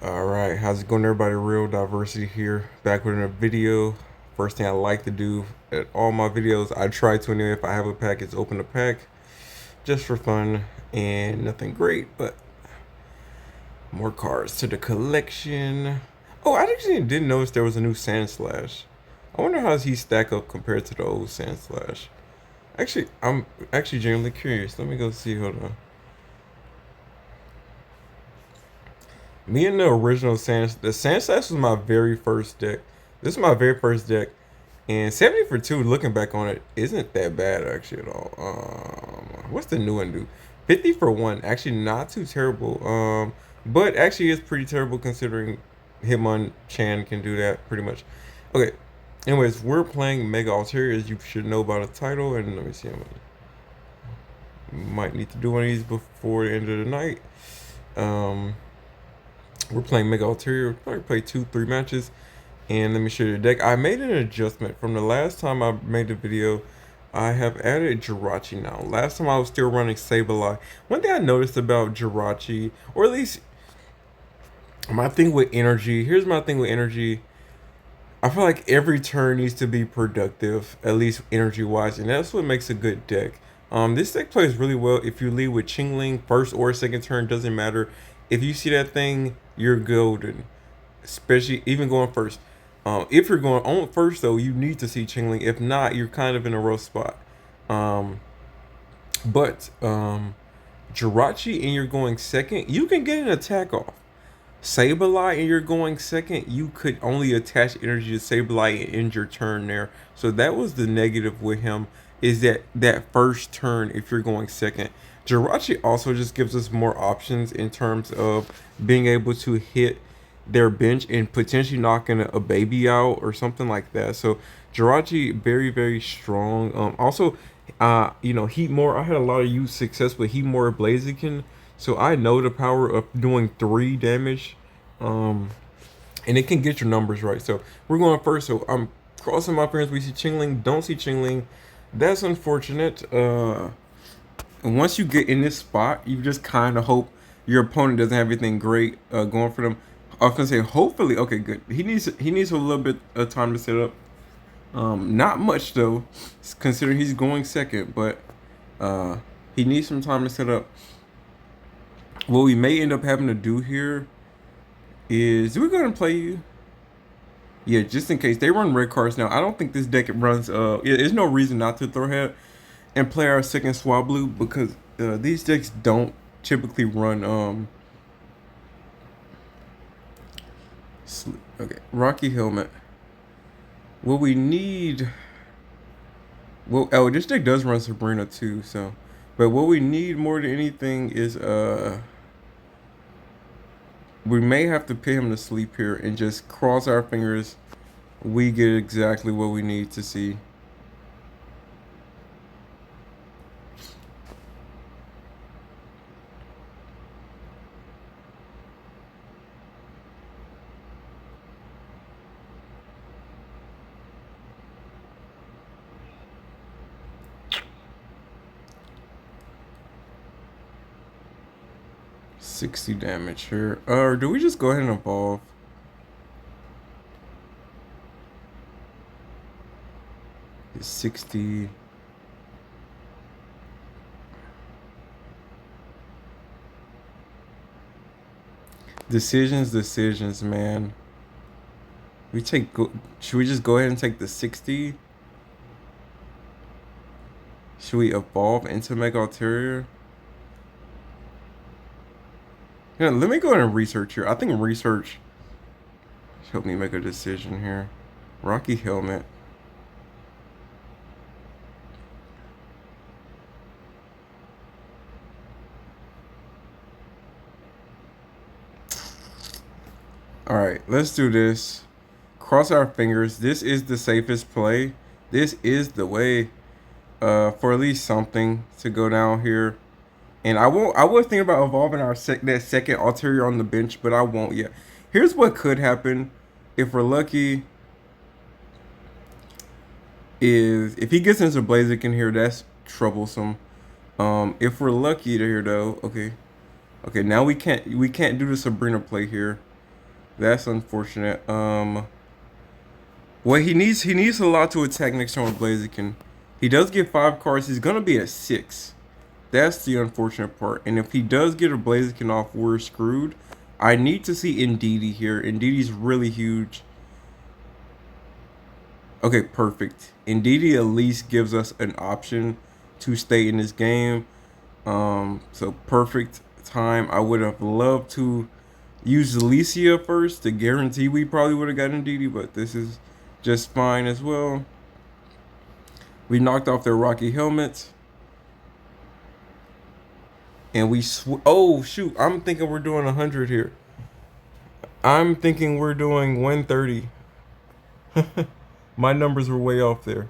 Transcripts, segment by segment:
Alright, how's it going everybody? Real Diversity here, back with another video. First thing I like to do at all my videos, I try to anyway, if I have a pack, is open a pack. Just for fun, and nothing great, but more cards to the collection. Oh, I actually didn't notice there was a new Sand Slash. I wonder how does he stack up compared to the old Sand Slash. Actually, I'm actually genuinely curious. Let me go see, hold on. Me and the original the Sand Slash was my very first deck. This is my very first deck, and 70 for 2. Looking back on it, isn't that bad actually at all. What's the new one do? 50 for 1. Actually, not too terrible. But actually, is pretty terrible considering Hitmonchan can do that pretty much. Okay. Anyways, we're playing Mega Altaria, as you should know by the title, and let me see. Might need to do one of these before the end of the night. We're playing Mega Altaria. Probably play 2-3 matches. And let me show you the deck. I made an adjustment from the last time I made the video. I have added Jirachi now. Last time I was still running Sableye. One thing I noticed about Jirachi, or at least my thing with energy. Here's my thing with energy. I feel like every turn needs to be productive, at least energy wise, and that's what makes a good deck. This deck plays really well if you lead with Chingling first or second turn, doesn't matter. If you see that thing, you're golden. Especially even going first. If you're going on first though, you need to see Chingling. If not, you're kind of in a rough spot. But Jirachi and you're going second, you can get an attack off. Sableye and you're going second, you could only attach energy to Sableye and end your turn there. So that was the negative with him, is that first turn if you're going second. Jirachi also just gives us more options in terms of being able to hit their bench and potentially knocking a baby out or something like that. So Jirachi very very strong. Also, Heatmore. I had a lot of use success with Heatmore Blaziken, so I know the power of doing 3 damage, and it can get your numbers right. So we're going first. So I'm crossing my fingers. We see Chingling. Don't see Chingling. That's unfortunate. And once you get in this spot, you just kind of hope your opponent doesn't have anything great going for them. I was gonna say hopefully. Okay, good. He needs a little bit of time to set up. Not much though, considering he's going second, but he needs some time to set up. What we may end up having to do here is we're gonna play you. Yeah, just in case they run red cards now. I don't think this deck runs. There's no reason not to throw head and play our second Swablu because these decks don't typically run. Okay, Rocky Helmet. What we need. Well, oh, this deck does run Sabrina too. So, but what we need more than anything is we may have to put him to sleep here and just cross our fingers. We get exactly what we need to see. $60 damage here. Or do we just go ahead and evolve? It's 60. Decisions, man. Should we just go ahead and take the 60? Should we evolve into Mega Altaria? Yeah, let me go ahead and research here. I think research should help me make a decision here. Rocky Helmet. Alright, let's do this. Cross our fingers. This is the safest play. This is the way for at least something to go down here. And I was thinking about evolving that second Altaria on the bench, but I won't yet. Here's what could happen if we're lucky. Is if he gets into Blaziken here, that's troublesome. If we're lucky to here though, okay. Now we can't do the Sabrina play here. That's unfortunate. Well, he needs a lot to attack next turn with Blaziken. He does get 5 cards. He's gonna be at 6. That's the unfortunate part. And if he does get a Blaziken off, we're screwed. I need to see Indeedee here. Indeedee's really huge. Okay, perfect. Indeedee at least gives us an option to stay in this game. So perfect time. I would have loved to use Alicia first to guarantee we probably would have gotten Indeedee, but this is just fine as well. We knocked off their Rocky helmets. And we oh shoot, I'm thinking we're doing 100 here. I'm thinking we're doing 130. My numbers were way off there.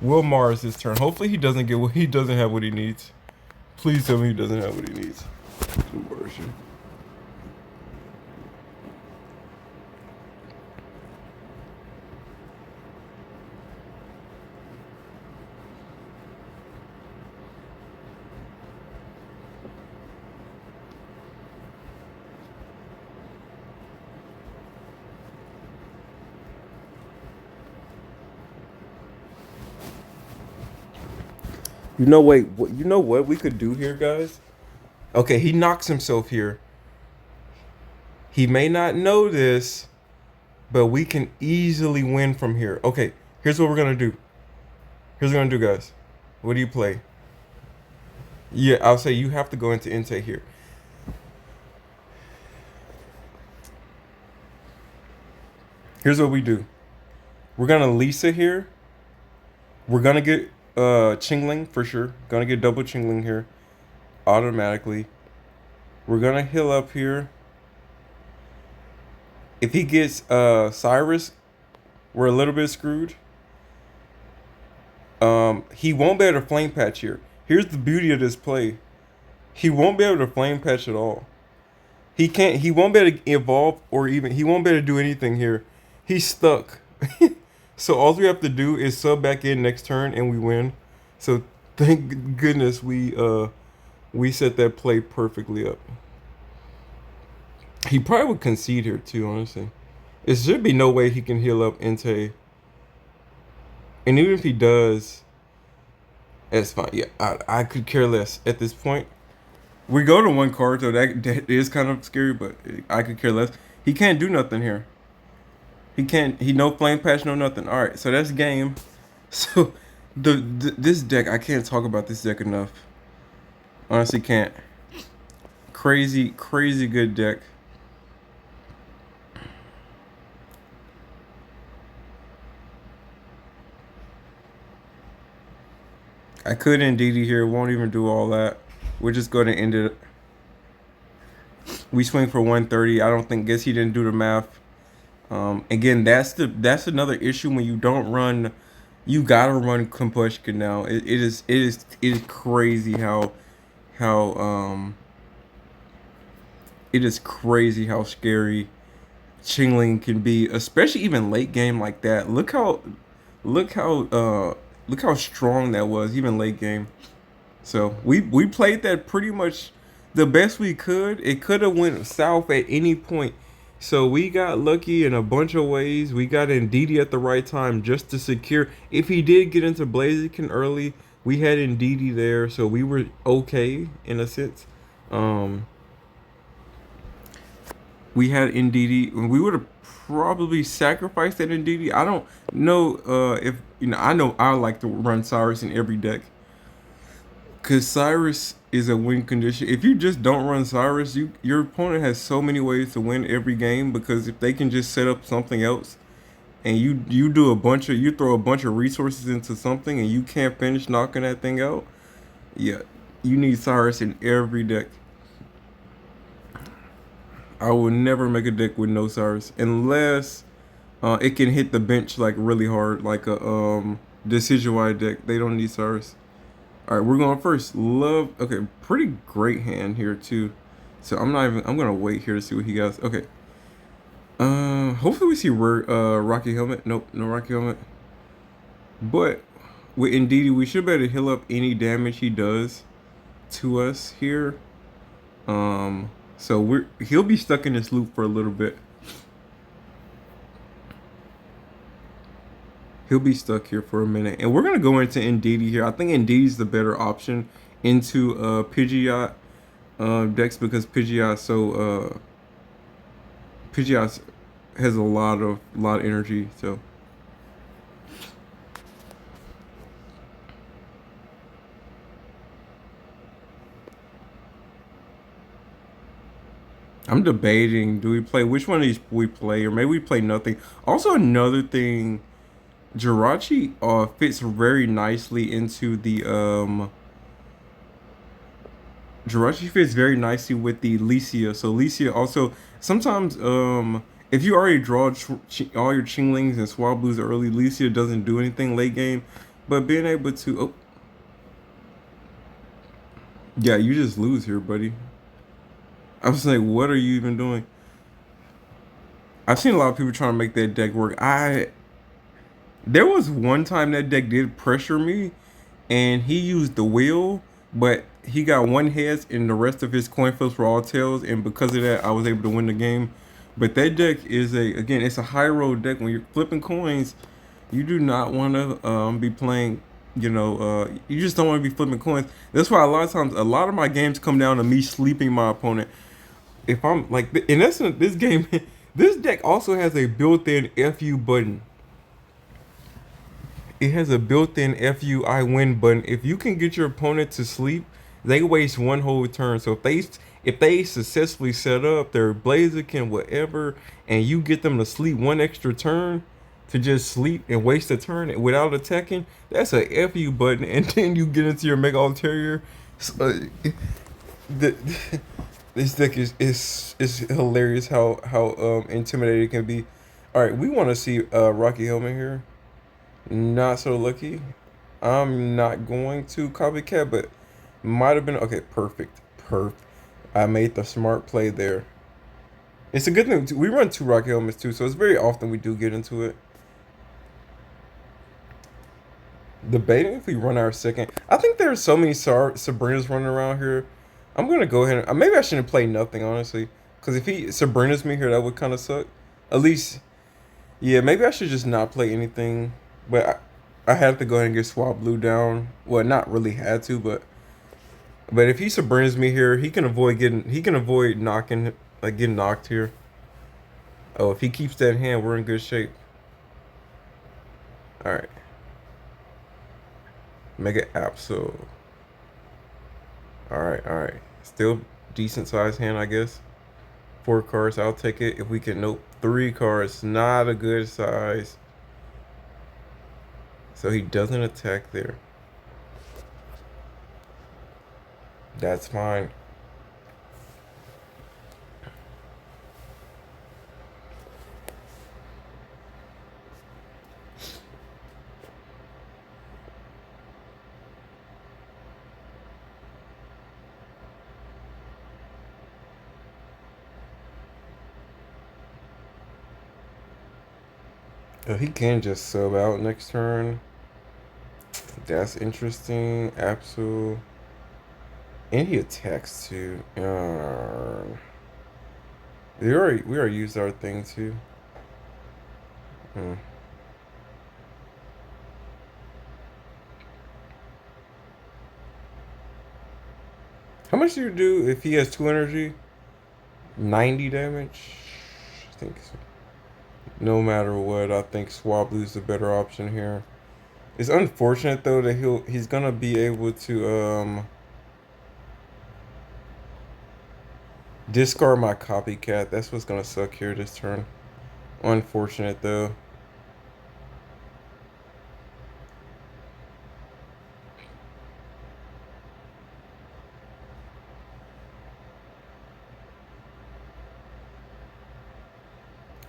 Will Mars his turn. Hopefully he doesn't get what he doesn't have what he needs. Please tell me he doesn't have what he needs. Version. You know, wait. You know what we could do here, guys? Okay, he knocks himself here. He may not know this, but we can easily win from here. Okay, here's what we're gonna do. Here's what we're gonna do, guys. What do you play? Yeah, I'll say you have to go into Entei here. Here's what we do. We're gonna Lisa here. We're gonna get Chingling for sure. Gonna get double Chingling here automatically. We're gonna heal up here. If he gets Cyrus, we're a little bit screwed. He won't be able to flame patch here. Here's the beauty of this play. He won't be able to flame patch at all. He can't. He won't be able to evolve or even. He won't be able to do anything here. He's stuck. So all we have to do is sub back in next turn and we win. So thank goodness we set that play perfectly up. He probably would concede here too, honestly. There should be no way he can heal up Entei. And even if he does, that's fine. Yeah, I could care less at this point. We go to 1 card, so that is kind of scary, but I could care less. He can't do nothing here. He can't. He no flame patch, no nothing. All right, so that's game. So this deck, I can't talk about this deck enough. Honestly, can't. Crazy good deck. I could Indeedee here. Won't even do all that. We're just going to end it. We swing for 130. I don't think. Guess he didn't do the math. Again, that's another issue when you don't run. You gotta run Combustion now. It is crazy how it is crazy how scary Chingling can be, especially even late game like that. Look how strong that was even late game. So we played that pretty much the best we could. It could have went south at any point. So we got lucky in a bunch of ways. We got Indeedee at the right time just to secure. If he did get into Blaziken early, we had Indeedee there, so we were okay in a sense. We had Indeedee. We would have probably sacrificed that Indeedee. I don't know if I know I like to run Cyrus in every deck. Cause Cyrus is a win condition. If you just don't run Cyrus, your opponent has so many ways to win every game. Because if they can just set up something else, and you throw a bunch of resources into something, and you can't finish knocking that thing out, yeah, you need Cyrus in every deck. I will never make a deck with no Cyrus unless it can hit the bench like really hard, like a decision wide deck. They don't need Cyrus. All right, we're going first. Okay, pretty great hand here too. So I'm gonna wait here to see what he got. Okay. Hopefully we see Rocky Helmet. Nope, no Rocky Helmet. But with Indeedee, we should be able to heal up any damage he does to us here. So he'll be stuck in this loop for a little bit. He'll be stuck here for a minute, and we're gonna go into Indeedee here. I think Indeedee's the better option into Pidgeot decks because Pidgeot has a lot of energy. So I'm debating: do we play which one of these we play, or maybe we play nothing. Also, another thing, Jirachi fits very nicely into the Jirachi fits very nicely with the Licia. So Licia also sometimes if you already draw all your Chinglings and Swablues early, Licia doesn't do anything late game. But being able to yeah, you just lose here, buddy. I was like, what are you even doing? I've seen a lot of people trying to make that deck work. There was one time that deck did pressure me, and he used the wheel, but he got one heads and the rest of his coin flips were all tails, and because of that, I was able to win the game. But that deck is it's a high roll deck. When you're flipping coins, you do not want to be playing. You just don't want to be flipping coins. That's why a lot of times, a lot of my games come down to me sleeping my opponent. If I'm like, in essence, this game, this deck also has a built-in FU button. It has a built-in "fu I win" button. If you can get your opponent to sleep, they waste one whole turn. So if they successfully set up their Blaziken whatever, and you get them to sleep one extra turn, to just sleep and waste a turn without attacking, that's a "fu" button. And then you get into your Mega Altaria. So, the, this deck is hilarious how intimidating it can be. All right, we want to see Rocky Helmet here. Not so lucky. I'm not going to copycat, but might have been okay. Perfect, perfect. I made the smart play there. It's a good thing we run two rocket helmets too, so it's very often we do get into it. Debating if we run our second. I think there's so many Sabrinas running around here. I'm gonna go ahead and maybe I shouldn't play nothing honestly, because if he Sabrinas me here, that would kind of suck. At least, yeah, maybe I should just not play anything. But I had to go ahead and get Swablu down. Well, not really had to, but if he Sabrinas me here, he can avoid knocking getting knocked here. Oh, if he keeps that hand, we're in good shape. All right, Mega Absol. All right. Still decent sized hand, I guess. 4 cards, I'll take it. If we can, nope, 3 cards, not a good size. So he doesn't attack there. That's fine. He can just sub out next turn. That's interesting. Absol. And he attacks too. We already used our thing too. Hmm. How much do you do if he has 2 energy? 90 damage? I think so. No matter what, I think Swablu's the better option here. It's unfortunate though that he's gonna be able to discard my copycat. That's what's gonna suck here this turn. Unfortunate though.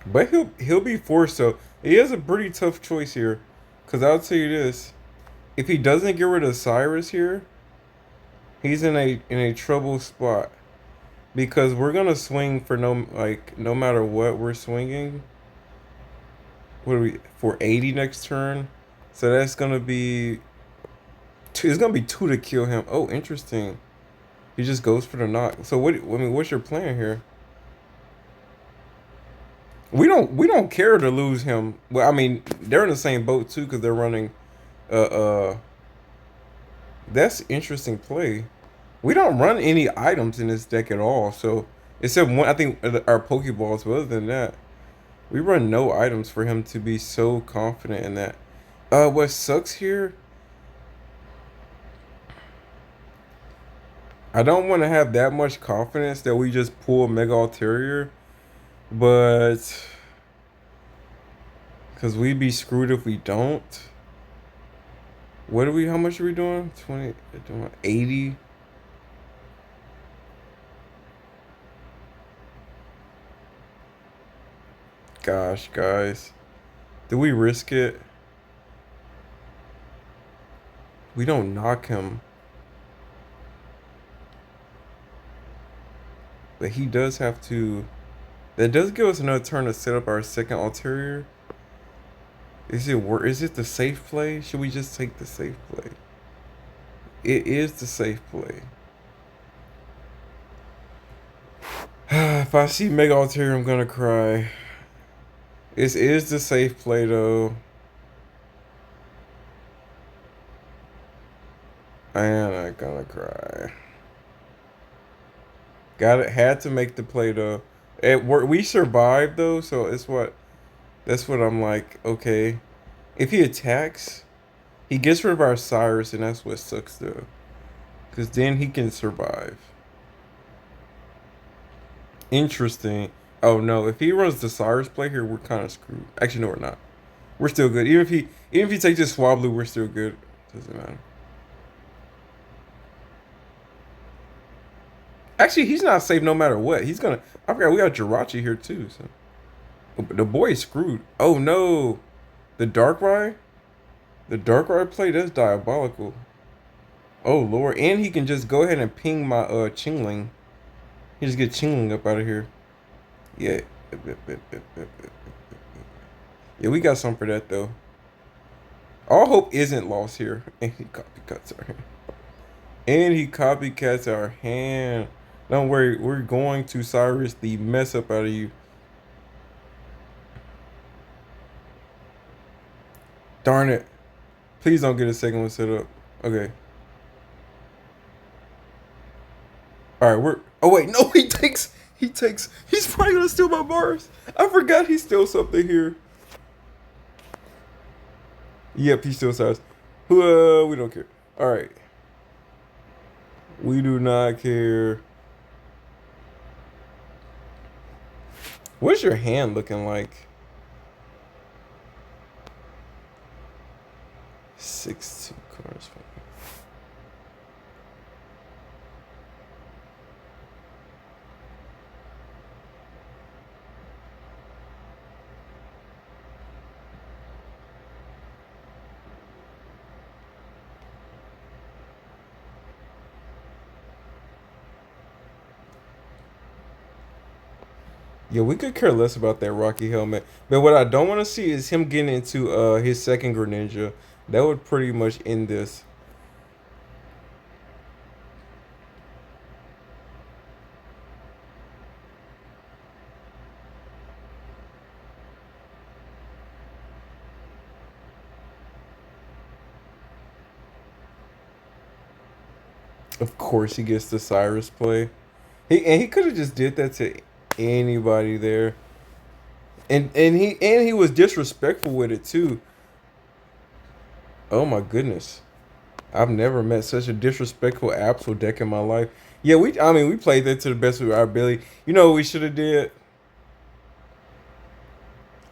But he'll be forced, so he has a pretty tough choice here. Cause I'll tell you this. If he doesn't get rid of Cyrus here, he's in a trouble spot. Because we're gonna swing for no matter what we're swinging. What are we for 80 next turn? So that's gonna be two, it's gonna be 2 to kill him. Oh, interesting. He just goes for the knock. So what? I mean, what's your plan here? We don't care to lose him. Well, I mean, they're in the same boat too because they're running. Uh, that's interesting play. We don't run any items in this deck at all. So except one, I think our Pokeballs. But other than that, we run no items for him to be so confident in that. What sucks here? I don't want to have that much confidence that we just pull Mega Altaria, but because we'd be screwed if we don't. What are we? How much are we doing? 20, doing 80. Gosh, guys, do we risk it? We don't knock him, but he does have to. That does give us another turn to set up our second Altaria. Is it Is it the safe play? Should we just take the safe play? It is the safe play. If I see Mega Altaria, I'm gonna cry. This is the safe play though. I am not gonna cry. Got it. Had to make the play though. We survived though, so it's what. That's what I'm like. Okay, if he attacks, he gets rid of our Cyrus, and that's what sucks though. Cause then he can survive. Interesting. Oh no, if he runs the Cyrus play here, we're kind of screwed. Actually, no, we're not. We're still good. Even if he takes this Swablu, we're still good. Doesn't matter. Actually, he's not safe no matter what. He's gonna. I forgot we got Jirachi here too. So the boy is screwed. Oh no, the Darkrai. The Darkrai play, that's diabolical. Oh lord, and he can just go ahead and ping my Chingling. He just get Chingling up out of here. Yeah. Yeah, we got some for that though. All hope isn't lost here. And he copycats our hand. And he copycats our hand. Don't worry, we're going to Cyrus the mess up out of you. Darn it. Please don't get a second one set up. Okay. Alright, we're oh wait, no, he's probably gonna steal my bars. I forgot he stole something here. Yep, he still Cyrus. Who we don't care. Alright. We do not care. What's your hand looking like? 6-2 cards. Yeah, we could care less about that Rocky helmet. But what I don't want to see is him getting into his second Greninja. That would pretty much end this. Of course, he gets the Cyrus play. He could have just did that to anybody there. And he was disrespectful with it too. Oh my goodness. I've never met such a disrespectful Absol deck in my life. Yeah, we played that to the best of our ability. You know what we should have did?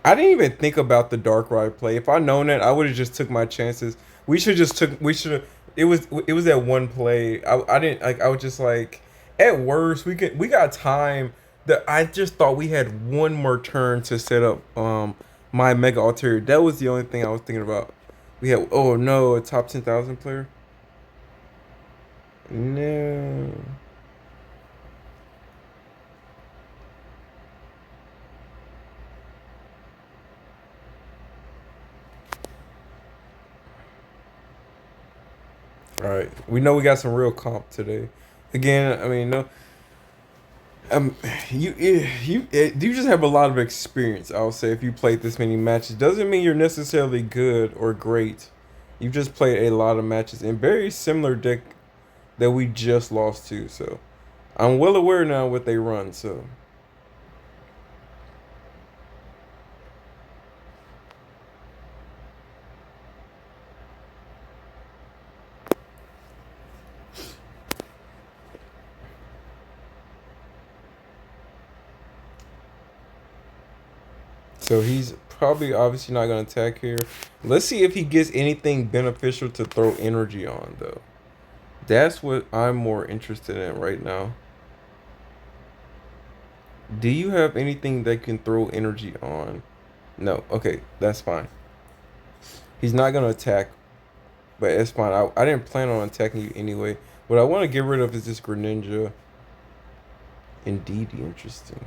I didn't even think about the Darkrai play. If I known that, I would have just took my chances. We should have it was that one play. I didn't like I was just like at worst we got time that I just thought we had one more turn to set up my Mega Altaria. That was the only thing I was thinking about. We had oh no, a top 10,000 player. No. All right. We know we got some real comp today. Again, I mean, no, um, you just have a lot of experience. I'll say if you played this many matches, doesn't mean you're necessarily good or great. You just played a lot of matches in very similar deck that we just lost to. So I'm well aware now what they run. So he's probably obviously not gonna attack here. Let's see if he gets anything beneficial to throw energy on though. That's what I'm more interested in right now. Do you have anything that can throw energy on? No. Okay, that's fine. He's not gonna attack, but it's fine. I didn't plan on attacking you anyway. What I want to get rid of is this Greninja. Indeed, interesting.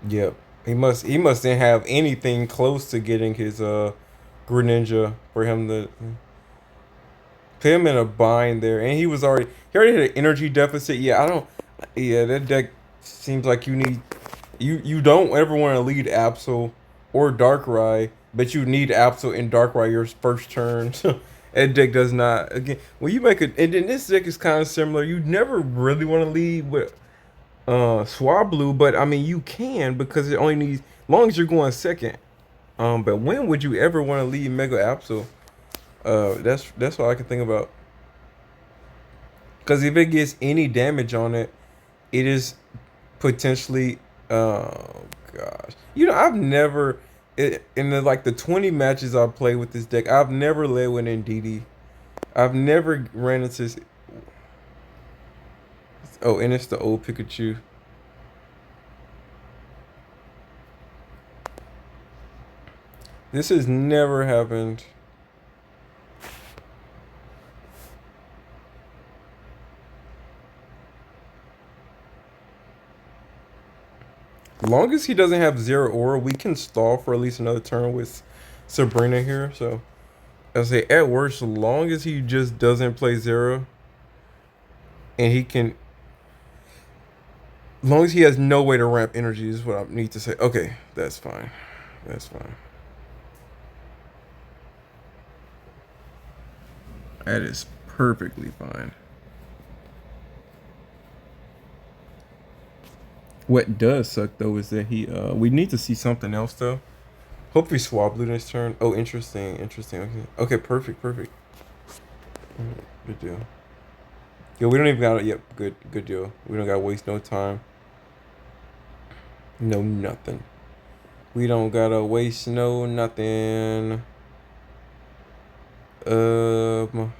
Yep. He must didn't have anything close to getting his Greninja for him to put him in a bind there, and he already had an energy deficit. Yeah, I don't. Yeah, that deck seems like you don't ever want to lead Absol or Darkrai, but you need Absol and Darkrai your first turn. That deck does not. Again, when you make it, and then this deck is kind of similar. You never really want to lead with Swablu, but I mean you can because it only needs long as you're going second. But when would you ever want to lead Mega Absol? That's all I can think about. Because if it gets any damage on it, it is potentially. Oh gosh, I've never in the 20 matches I've played with this deck, I've never led with Ndidi. I've never ran into. Oh, and it's the old Pikachu. This has never happened. Long as he doesn't have zero aura, we can stall for at least another turn with Sabrina here. So I say at worst, long as he just doesn't play zero, and he can, long as he has no way to ramp energy is what I need to say. Okay, that's fine. That's fine. That is perfectly fine. What does suck though is that we need to see something else though. Hopefully Swablu this turn. Oh, interesting, interesting. Okay, okay, perfect, perfect. Good deal. Yeah, we don't even got it. Yep, good deal. We don't gotta waste no time. No nothing. We don't gotta waste no nothing. Um,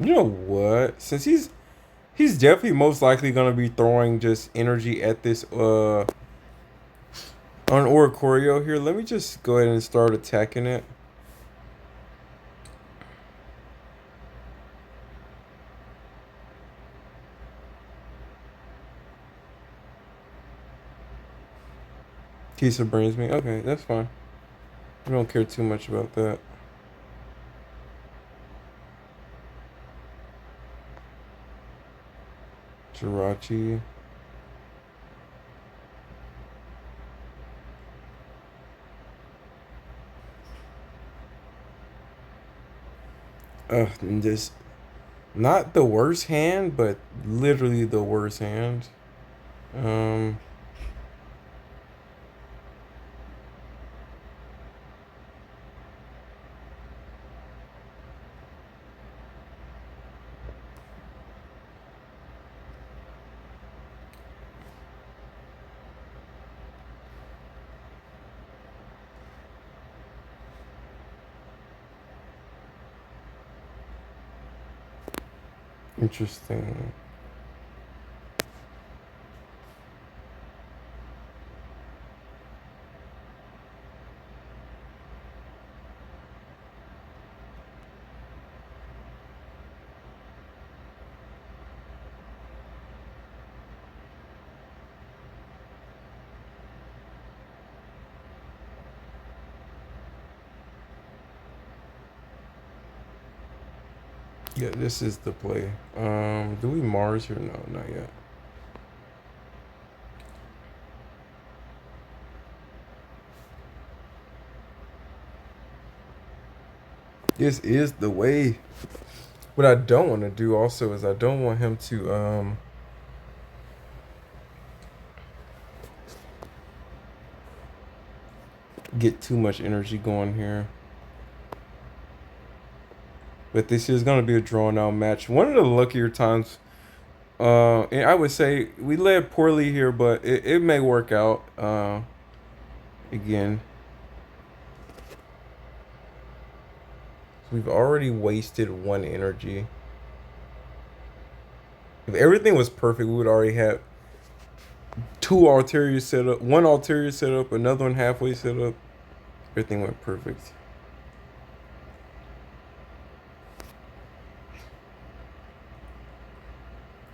you know what? Since he's definitely most likely gonna be throwing just energy at this on Oricorio here. Let me just go ahead and start attacking it. Kisa brings me. Okay, that's fine. I don't care too much about that. Jirachi. Just not the worst hand, but literally the worst hand. Um, Interesting. Yeah, this is the play. Do we Mars here? No, not yet. This is the way. What I don't want to do also is I don't want him to get too much energy going here. But this is gonna be a drawn out match. One of the luckier times. And I would say we led poorly here, but it may work out. Again, we've already wasted one energy. If everything was perfect, we would already have two Altaria set up, one Altaria set up, another one halfway set up. Everything went perfect.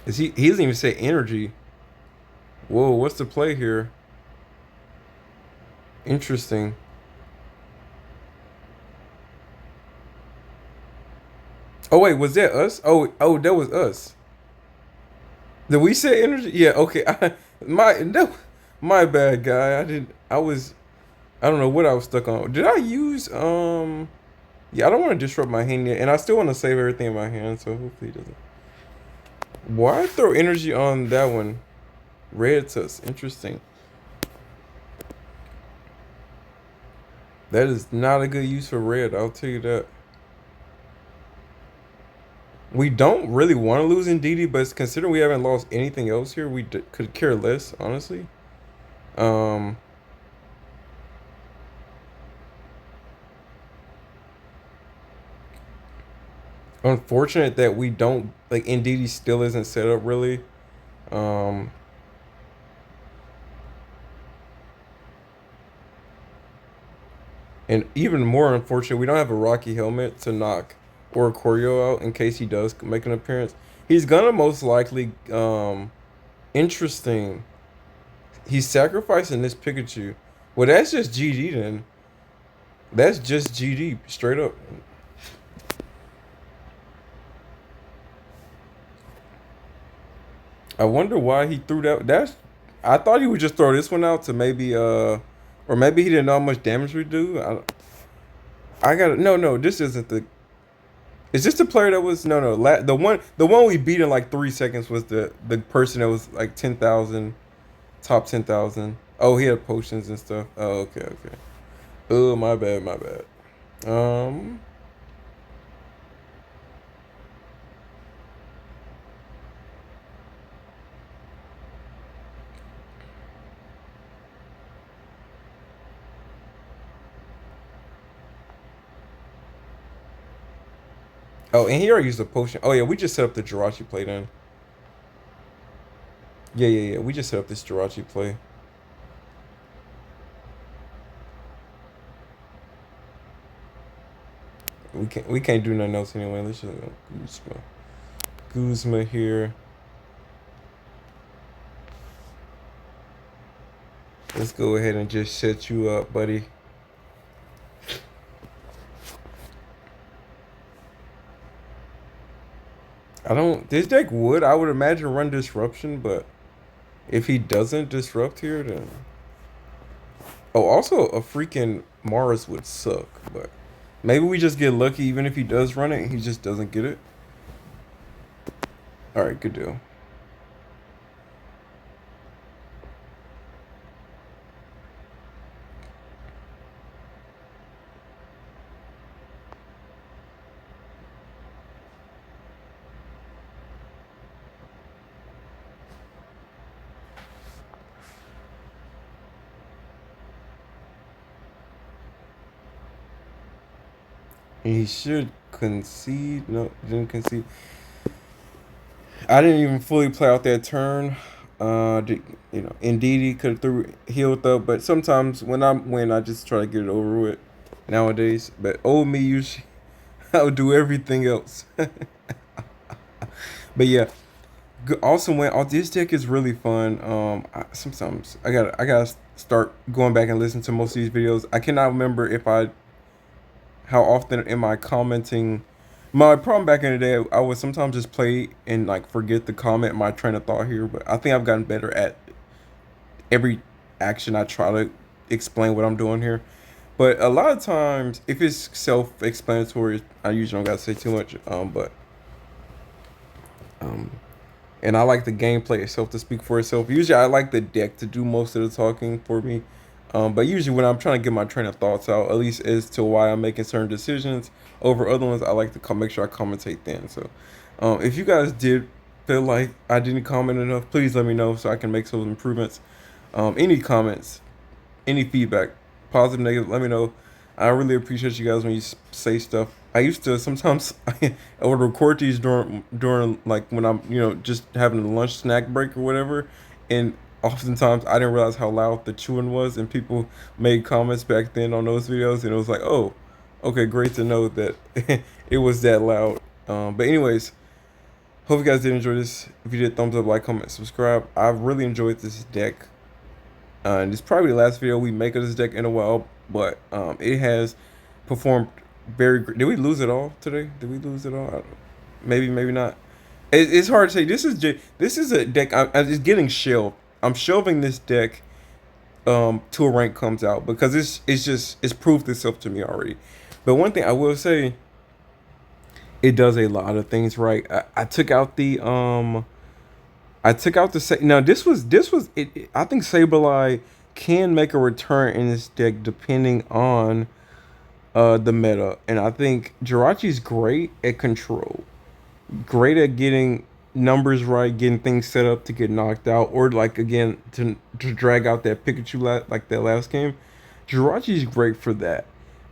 Is he doesn't even say energy. Whoa, what's the play here? Interesting. Oh wait, was that us? Oh, that was us. Did we say energy? Yeah, okay. My bad, guy. I didn't. I was. I don't know what I was stuck on. Did I use Yeah, I don't want to disrupt my hand yet, and I still want to save everything in my hand. So hopefully he doesn't. Why throw energy on that one? Red sus. Interesting. That is not a good use for red. I'll tell you that. We don't really want to lose in DD, but considering we haven't lost anything else here, we could care less, honestly. Um, Unfortunate that we don't like NDD still isn't set up really. Um, and even more unfortunate, we don't have a Rocky helmet to knock or Choreo out in case he does make an appearance. He's gonna most likely interesting. He's sacrificing this Pikachu. Well, that's just GD then. That's just GD straight up. I wonder why he threw that. That's. I thought he would just throw this one out to maybe or maybe he didn't know how much damage we do. I got no. This isn't the. Is this the player that was the one we beat in like 3 seconds was the person that was like 10,000 top 10,000. Oh, he had potions and stuff. Oh, okay. Oh, my bad. Um. Oh, and he already used a potion. Oh yeah, we just set up the Jirachi play then. Yeah. We just set up this Jirachi play. We can't do nothing else anyway. Let's just go Guzma. Guzma here. Let's go ahead and just set you up, buddy. I don't. This deck would, I would imagine, run disruption, but if he doesn't disrupt here, then. Oh, also a freaking Mars would suck, but maybe we just get lucky. Even if he does run it, he just doesn't get it. All right, good deal. He should concede. No, didn't concede. I didn't even fully play out that turn. You know, indeed he could have threw healed up, but sometimes when I'm when I just try to get it over with nowadays. But old me usually I would do everything else. But yeah, also went. Oh, this deck is really fun. Sometimes I gotta start going back and listen to most of these videos. I cannot remember if I how often am I commenting. My problem back in the day, I would sometimes just play and like forget to comment my train of thought here. But I think I've gotten better at every action I try to explain what I'm doing here. But a lot of times, if it's self-explanatory, I usually don't gotta say too much. Um, and I like the gameplay itself to speak for itself. Usually, I like the deck to do most of the talking for me. But usually, when I'm trying to get my train of thoughts out, at least as to why I'm making certain decisions over other ones, I like to make sure I commentate then. So, if you guys did feel like I didn't comment enough, please let me know so I can make some improvements. Any comments, any feedback, positive, negative, let me know. I really appreciate you guys when you say stuff. I used to sometimes I would record these during like when I'm just having a lunch snack break or whatever, and oftentimes I didn't realize how loud the chewing was, and people made comments back then on those videos, and it was like, oh, okay, great to know that it was that loud. But anyways, hope you guys did enjoy this. If you did, thumbs up, like, comment, subscribe. I've really enjoyed this deck. And it's probably the last video we make of this deck in a while, but it has performed very great. Did we lose it all today? Did we lose it all? I don't know. Maybe, maybe not. It's hard to say. This is a deck. I'm just getting shelved. I'm shelving this deck till a rank comes out because it's proved itself to me already. But one thing I will say, it does a lot of things right. I took out the now this was it. I think Sableye can make a return in this deck depending on the meta, and I think Jirachi's great at control, great at getting numbers right, getting things set up to get knocked out, or like again to drag out that Pikachu like that last game. Jirachi's great for that.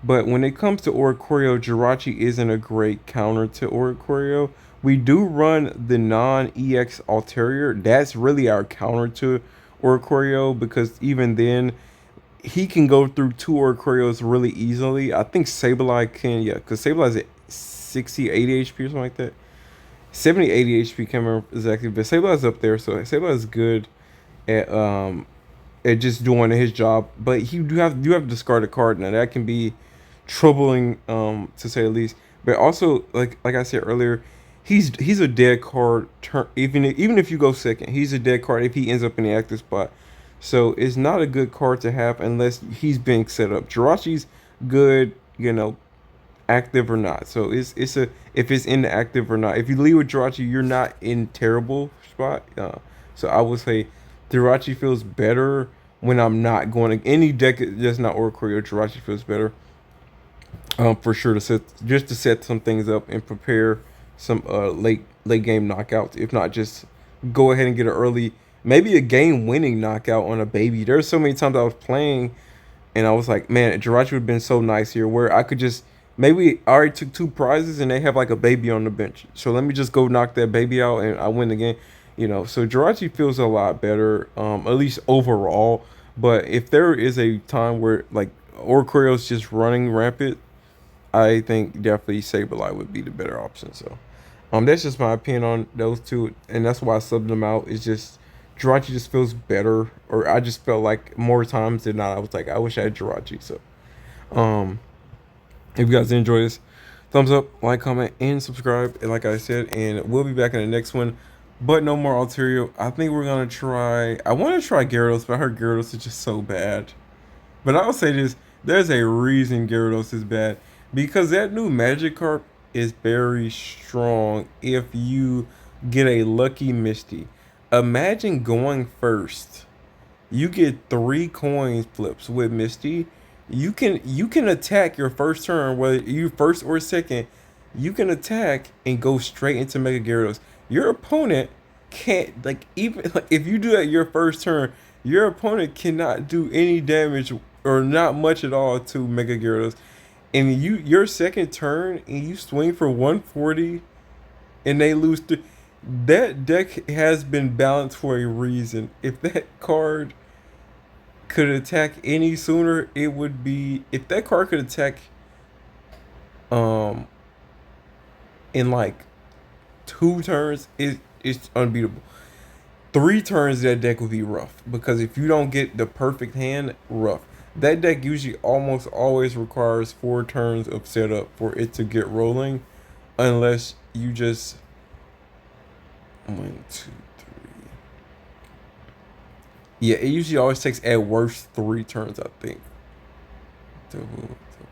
But when it comes to Oricorio, Jirachi isn't a great counter to Oricorio. We do run the non-EX Altaria. That's really our counter to Oricorio because even then, he can go through two Oricorios really easily. I think Sableye can, yeah, because Sableye's at 60, 80 HP or something like that. 70, 80 HP, can't remember exactly, but Sableye's up there, so Sableye's good at just doing his job. But you have to discard a card. Now that can be troubling, to say the least. But also, like I said earlier, he's a dead card. Even if you go second, he's a dead card if he ends up in the active spot. So it's not a good card to have unless he's being set up. Jirachi's good, active or not. So it's a if it's in the active or not. If you leave with Jirachi, you're not in terrible spot. So I would say Jirachi feels better when I'm not going to any deck that's not Oricorio. Jirachi feels better. For sure to set some things up and prepare some late game knockouts. If not, just go ahead and get an early, maybe a game winning knockout on a baby. There's so many times I was playing and I was like, man, Jirachi would have been so nice here where I could just maybe I already took two prizes and they have like a baby on the bench. So let me just go knock that baby out and I win the game. So Jirachi feels a lot better, at least overall. But if there is a time where like Oricorio's just running rampant, I think definitely Sableye would be the better option. So, that's just my opinion on those two, and that's why I subbed them out. It's just Jirachi just feels better, or I just felt like more times than not, I was like, I wish I had Jirachi. So, um, if you guys enjoy this, thumbs up, like, comment, and subscribe. And like I said, and we'll be back in the next one. But no more Altaria. I think we're gonna try. I want to try Gyarados, but I heard Gyarados is just so bad. But I'll say this: there's a reason Gyarados is bad. Because that new Magikarp is very strong if you get a lucky Misty. Imagine going first. You get 3 coin flips with Misty. You can attack your first turn, whether you first or second. You can attack and go straight into Mega Gyarados. Your opponent can't even if you do that your first turn, your opponent cannot do any damage or not much at all to Mega Gyarados. And your second turn and you swing for 140 and they lose That deck has been balanced for a reason. If that card could attack any sooner, it would be, if that card could attack um in like 2 turns, it's unbeatable. 3 turns, that deck would be rough because if you don't get the perfect hand, rough. That deck usually almost always requires 4 turns of setup for it to get rolling, unless you just 1, 2, 3. Yeah, it usually always takes at worst 3 turns, I think.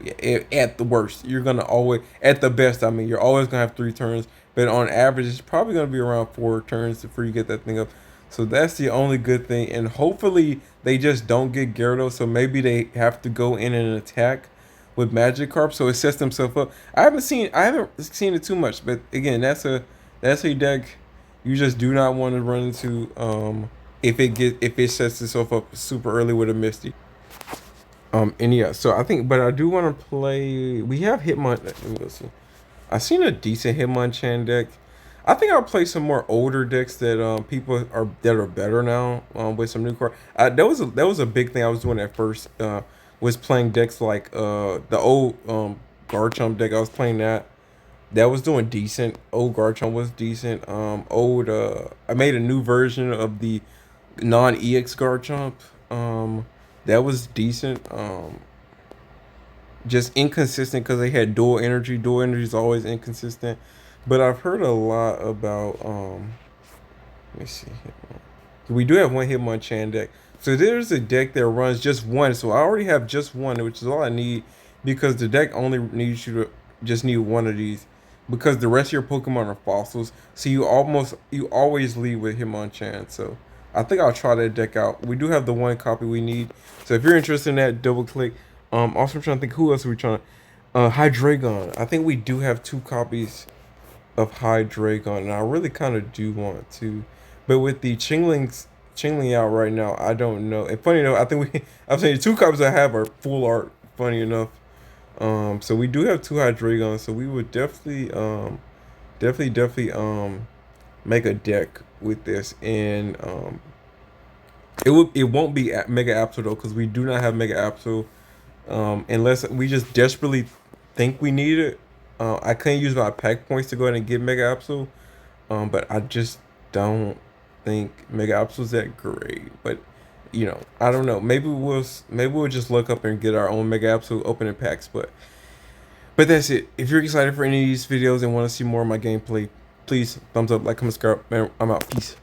Yeah, at the worst, you're gonna always, at the best, I mean, you're always gonna have 3 turns, but on average, it's probably gonna be around 4 turns before you get that thing up. So that's the only good thing, and hopefully they just don't get Gyarados. So maybe they have to go in and attack with Magikarp, so it sets themselves up. I haven't seen it too much, but again, that's a deck you just do not want to run into. If it sets itself up super early with a Misty. And yeah, so I think, but I do want to play. We have Hitmon. Listen, I've seen a decent Hitmonchan deck. I think I'll play some more older decks that people are that are better now with some new cards. That was a big thing I was doing at first. Was playing decks like the old Garchomp deck. I was playing that. That was doing decent. Old Garchomp was decent. Old I made a new version of the non EX Garchomp. That was decent. Just inconsistent because they had dual energy. Dual energy is always inconsistent. But I've heard a lot about let me see. We do have one Hitmonchan deck. So there's a deck that runs just one. So I already have just one, which is all I need because the deck only needs you to just need one of these because the rest of your Pokemon are fossils. So you always lead with Hitmonchan. So I think I'll try that deck out. We do have the one copy we need. So if you're interested in that, double click. Also I'm trying to think who else are we trying to Hydreigon. I think we do have 2 copies of Hydreigon, and I really kind of do want to, but with the Chingling out right now, I don't know. And funny enough, I think I'm saying 2 copies I have are full art. Funny enough, so we do have 2 Hydreigons, so we would definitely make a deck with this, and it won't be Mega Absol though, because we do not have Mega Absol, unless we just desperately think we need it. I couldn't use my pack points to go ahead and get Mega Absol, but I just don't think Mega Absol's that great. But I don't know. Maybe we'll just look up and get our own Mega Absol opening packs. But that's it. If you're excited for any of these videos and want to see more of my gameplay, please thumbs up, like, comment, subscribe. Man, I'm out. Peace.